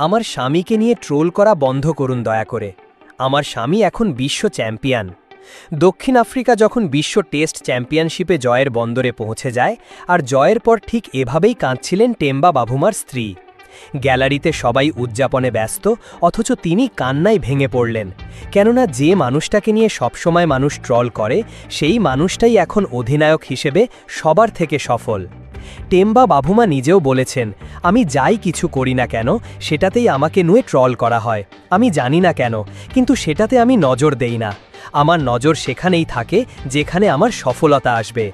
আমার স্বামীকে নিয়ে ট্রোল করা বন্ধ করুন দয়া করে। আমার স্বামী এখন বিশ্ব চ্যাম্পিয়ন। দক্ষিণ আফ্রিকা যখন বিশ্ব টেস্ট চ্যাম্পিয়নশিপে জয়ের বন্দরে পৌঁছে যায়, আর জয়ের পর ঠিক এভাবেই কাঁদছিলেন টেম্বা বাভুমার স্ত্রী। গ্যালারিতে সবাই উদযাপনে ব্যস্ত, অথচ তিনি কান্নায় ভেঙে পড়লেন। কেননা যে মানুষটাকে নিয়ে সবসময় মানুষ ট্রল করে, সেই মানুষটাই এখন অধিনায়ক হিসেবে সবার থেকে সফল। টেম্বা বাভুমা নিজেও বলেছেন, আমি যাই কিছু করি না কেন সেটাতেই আমাকে নিয়ে ট্রল করা হয়। আমি জানি না কেন, কিন্তু সেটাতে আমি নজর দেই না। আমার নজর সেখানেই থাকে যেখানে আমার সফলতা আসবে।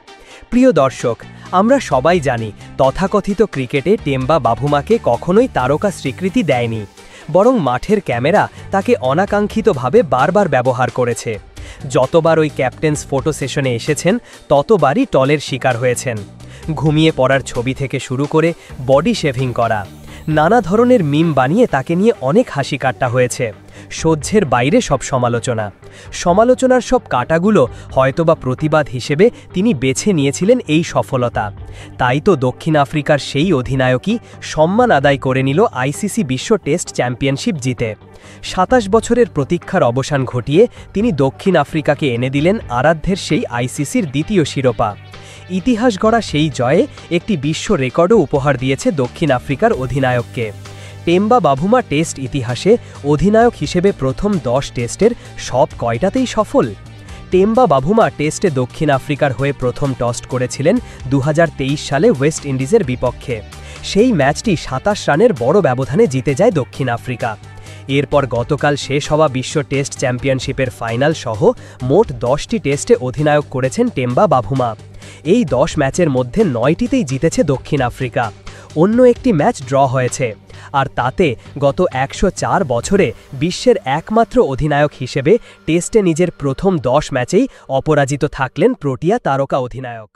প্রিয় দর্শক, আমরা সবাই জানি তথাকথিত ক্রিকেটে টেম্বা বাভুমাকে কখনোই তারকা স্বীকৃতি দেয়নি, বরং মাঠের ক্যামেরা তাকে অনাকাঙ্ক্ষিতভাবে বারবার ব্যবহার করেছে। যতবার ওই ক্যাপ্টেন্স ফটো সেশনে এসেছেন, ততবারই টলের শিকার হয়েছেন। ঘুমিয়ে পড়ার ছবি থেকে শুরু করে বডি শেভিং করা, নানা ধরনের মিম বানিয়ে তাকে নিয়ে অনেক হাসি কাট্টা হয়েছে। সহ্যের বাইরে সব সমালোচনার সব কাটাগুলো হয়তোবা প্রতিবাদ হিসেবে তিনি বেছে নিয়েছিলেন এই সফলতা। তাই তো দক্ষিণ আফ্রিকার সেই অধিনায়কই সম্মান আদায় করে নিল আইসিসি বিশ্ব টেস্ট চ্যাম্পিয়নশিপ জিতে। ২৭ বছরের প্রতীক্ষার অবসান ঘটিয়ে তিনি দক্ষিণ আফ্রিকাকে এনে দিলেন আরাধ্যের সেই আইসিসির দ্বিতীয় শিরোপা। ইতিহাস গড়া সেই জয়ে একটি বিশ্ব রেকর্ডও উপহার দিয়েছে দক্ষিণ আফ্রিকার অধিনায়ককে। টেম্বা বাভুমা টেস্ট ইতিহাসে অধিনায়ক হিসেবে প্রথম ১০ টেস্টের সব কয়টাতেই সফল। টেম্বা বাভুমা টেস্টে দক্ষিণ আফ্রিকার হয়ে প্রথম টস্ট করেছিলেন ২০২৩ সালে ওয়েস্ট ইন্ডিজের বিপক্ষে। সেই ম্যাচটি ২৭ রানের বড় ব্যবধানে জিতে যায় দক্ষিণ আফ্রিকা। এরপর গতকাল শেষ হওয়া বিশ্ব টেস্ট চ্যাম্পিয়নশিপের ফাইনাল সহ মোট ১০টি টেস্টে অধিনায়ক করেছেন টেম্বা বাভুমা। এই ১০ ম্যাচের মধ্যে ৯টিতেই জিতেছে দক্ষিণ আফ্রিকা। অন্য একটি ম্যাচ ড্র হয়েছে, আর তাতে গত ১০৪ বছরে বিশ্বের একমাত্র অধিনায়ক হিসেবে টেস্টে নিজের প্রথম ১০ ম্যাচেই অপরাজিত থাকলেন প্রোটিয়া তারকা অধিনায়ক।